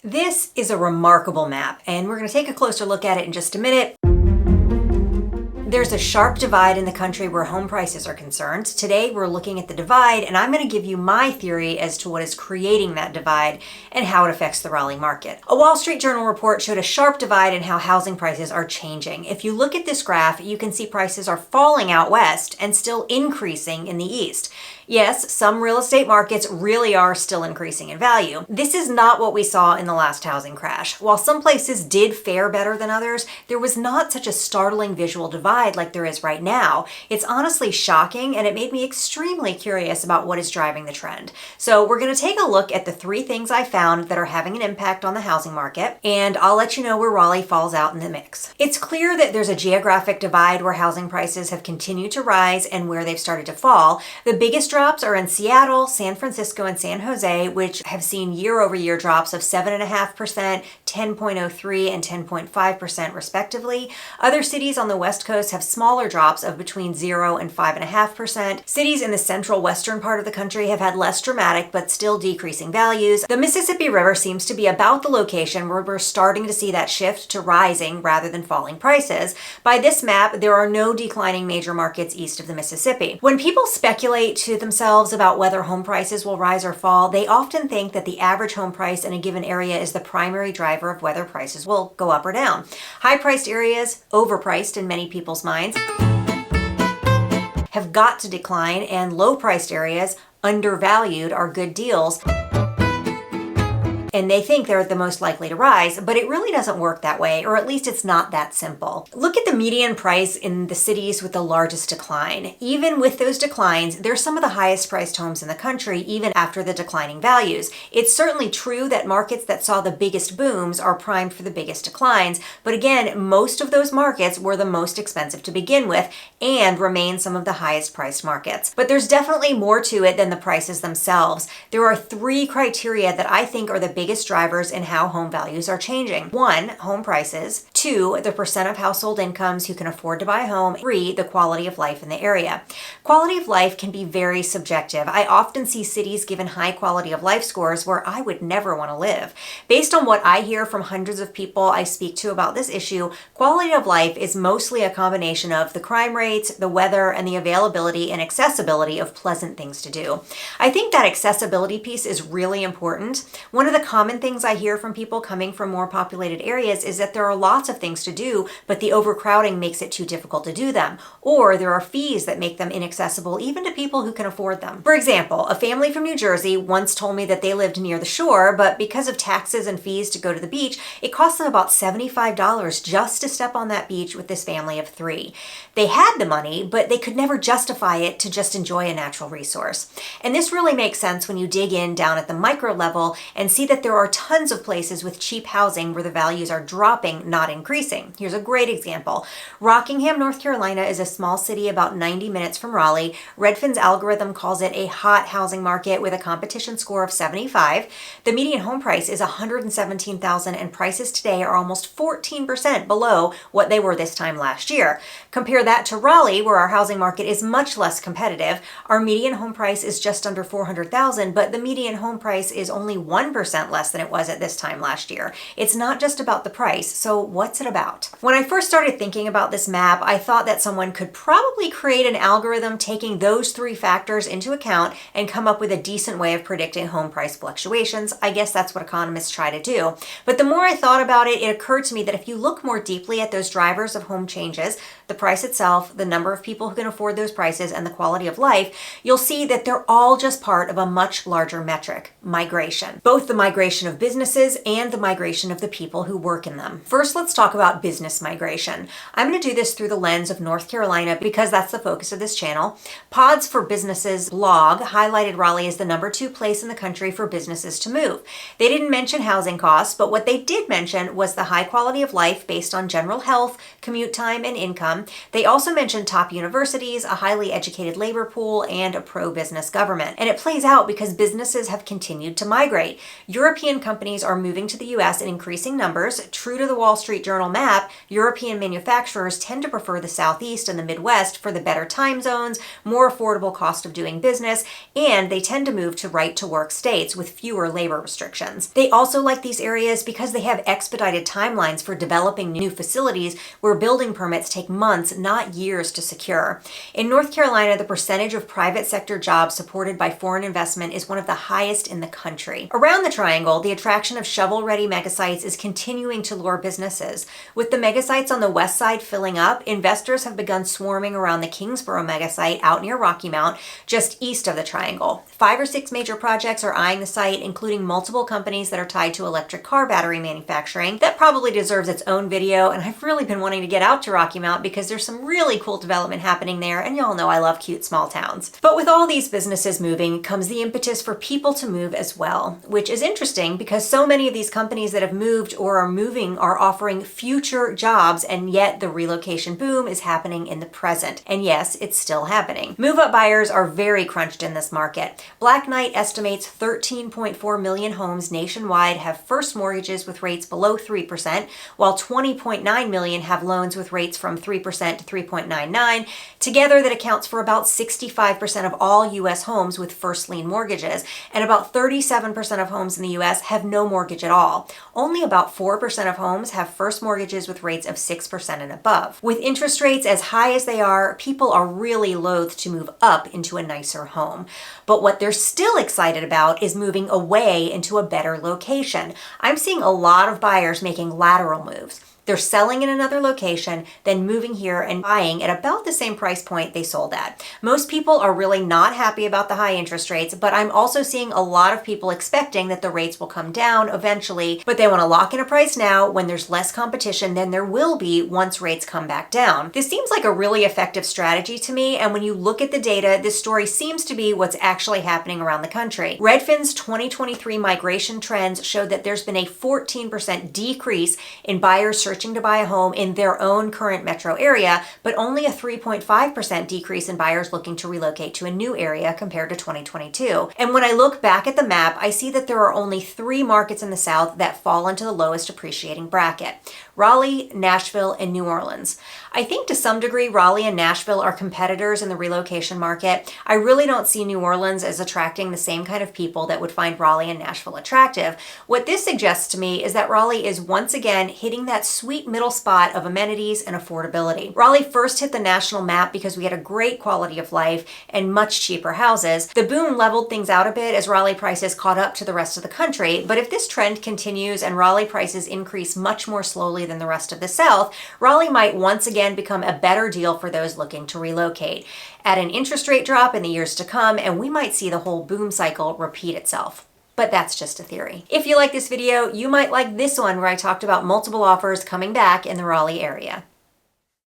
This is a remarkable map, and we're going to take a closer look at it in just a minute. There's a sharp divide in the country where home prices are concerned. Today, we're looking at the divide, and I'm going to give you my theory as to what is creating that divide and how it affects the Raleigh market. A Wall Street Journal report showed a sharp divide in how housing prices are changing. If you look at this graph, you can see prices are falling out west and still increasing in the east. Yes, some real estate markets really are still increasing in value. This is not what we saw in the last housing crash. While some places did fare better than others, there was not such a startling visual divide like there is right now. It's honestly shocking, and it made me extremely curious about what is driving the trend. So we're going to take a look at the 3 things I found that are having an impact on the housing market, and I'll let you know where Raleigh falls out in the mix. It's clear that there's a geographic divide where housing prices have continued to rise and where they've started to fall. The biggest drops are in Seattle, San Francisco, and San Jose, which have seen year-over-year drops of 7.5%, 10.03%, and 10.5% respectively. Other cities on the West Coast have smaller drops of between 0 and 5.5%. Cities in the central western part of the country have had less dramatic but still decreasing values. The Mississippi River seems to be about the location where we're starting to see that shift to rising rather than falling prices. By this map, there are no declining major markets east of the Mississippi. When people speculate to themselves about whether home prices will rise or fall, they often think that the average home price in a given area is the primary driver of whether prices will go up or down. High-priced areas, overpriced in many people's minds, have got to decline, and low-priced areas, undervalued, are good deals, and they think they're the most likely to rise, but it really doesn't work that way, or at least it's not that simple. Look at the median price in the cities with the largest decline. Even with those declines, they're some of the highest priced homes in the country, even after the declining values. It's certainly true that markets that saw the biggest booms are primed for the biggest declines, but again, most of those markets were the most expensive to begin with and remain some of the highest priced markets. But there's definitely more to it than the prices themselves. There are 3 criteria that I think are the biggest drivers in how home values are changing. 1, home prices. 2, the percent of household incomes who can afford to buy a home. 3, the quality of life in the area. Quality of life can be very subjective. I often see cities given high quality of life scores where I would never want to live. Based on what I hear from hundreds of people I speak to about this issue, quality of life is mostly a combination of the crime rates, the weather, and the availability and accessibility of pleasant things to do. I think that accessibility piece is really important. One of the common things I hear from people coming from more populated areas is that there are lots of things to do, but the overcrowding makes it too difficult to do them. Or there are fees that make them inaccessible even to people who can afford them. For example, a family from New Jersey once told me that they lived near the shore, but because of taxes and fees to go to the beach, it cost them about $75 just to step on that beach with this family of 3. They had the money, but they could never justify it to just enjoy a natural resource. And this really makes sense when you dig in down at the micro level and see that there are tons of places with cheap housing where the values are dropping, not increasing. Here's a great example. Rockingham, North Carolina is a small city about 90 minutes from Raleigh. Redfin's algorithm calls it a hot housing market with a competition score of 75. The median home price is $117,000, and prices today are almost 14% below what they were this time last year. Compare that to Raleigh, where our housing market is much less competitive. Our median home price is just under $400,000, but the median home price is only 1% less than it was at this time last year. It's not just about the price, so what's it about? When I first started thinking about this map, I thought that someone could probably create an algorithm taking those 3 factors into account and come up with a decent way of predicting home price fluctuations. I guess that's what economists try to do. But the more I thought about it, it occurred to me that if you look more deeply at those drivers of home changes, the price itself, the number of people who can afford those prices, and the quality of life, you'll see that they're all just part of a much larger metric, migration. Both the migration of businesses and the migration of the people who work in them. First, let's talk about business migration. I'm going to do this through the lens of North Carolina because that's the focus of this channel. Pods for Businesses blog highlighted Raleigh as the number 2 place in the country for businesses to move. They didn't mention housing costs, but what they did mention was the high quality of life based on general health, commute time, and income. They also mentioned top universities, a highly educated labor pool, and a pro-business government. And it plays out because businesses have continued to migrate. European companies are moving to the US in increasing numbers. True to the Wall Street Journal map, European manufacturers tend to prefer the Southeast and the Midwest for the better time zones, more affordable cost of doing business, and they tend to move to right-to-work states with fewer labor restrictions. They also also like these areas because they have expedited timelines for developing new facilities where building permits take months, not years to secure. In North Carolina, the percentage of private sector jobs supported by foreign investment is one of the highest in the country. Around the Triangle, the attraction of shovel-ready megasites is continuing to lure businesses. With the megasites on the west side filling up, investors have begun swarming around the Kingsboro megasite out near Rocky Mount, just east of the Triangle. 5 or 6 major projects are eyeing the site, including multiple companies that are tied to electric car battery manufacturing. That probably deserves its own video, and I've really been wanting to get out to Rocky Mount because there's some really cool development happening there, and y'all know I love cute small towns. But with all these businesses moving comes the impetus for people to move as well, which is interesting because so many of these companies that have moved or are moving are offering future jobs, and yet the relocation boom is happening in the present. And yes, it's still happening. Move-up buyers are very crunched in this market. Black Knight estimates 13.4 million homes nationwide have first mortgages with rates below 3%, while 20.9 million have loans with rates from 3% to 3.99. Together, that accounts for about 65% of all U.S. homes with first lien mortgages, and about 37% of homes in the U.S. have no mortgage at all. Only about 4% of homes have first mortgages with rates of 6% and above. With interest rates as high as they are, people are really loath to move up into a nicer home. But what they're still excited about is moving away into a better location. I'm seeing a lot of buyers making lateral moves. They're selling in another location, then moving here and buying at about the same price point they sold at. Most people are really not happy about the high interest rates, but I'm also seeing a lot of people expecting that the rates will come down eventually, but they want to lock in a price now when there's less competition than there will be once rates come back down. This seems like a really effective strategy to me, and when you look at the data, this story seems to be what's actually happening around the country. Redfin's 2023 migration trends showed that there's been a 14% decrease in buyers searching to buy a home in their own current metro area, but only a 3.5% decrease in buyers looking to relocate to a new area compared to 2022. And when I look back at the map, I see that there are only 3 markets in the South that fall into the lowest appreciating bracket: Raleigh, Nashville, and New Orleans. I think to some degree Raleigh and Nashville are competitors in the relocation market. I really don't see New Orleans as attracting the same kind of people that would find Raleigh and Nashville attractive. What this suggests to me is that Raleigh is once again hitting that sweet middle spot of amenities and affordability. Raleigh first hit the national map because we had a great quality of life and much cheaper houses. The boom leveled things out a bit as Raleigh prices caught up to the rest of the country, but if this trend continues and Raleigh prices increase much more slowly than the rest of the South, Raleigh might once again become a better deal for those looking to relocate. Add an interest rate drop in the years to come, and we might see the whole boom cycle repeat itself. But that's just a theory. If you like this video, you might like this one where I talked about multiple offers coming back in the Raleigh area.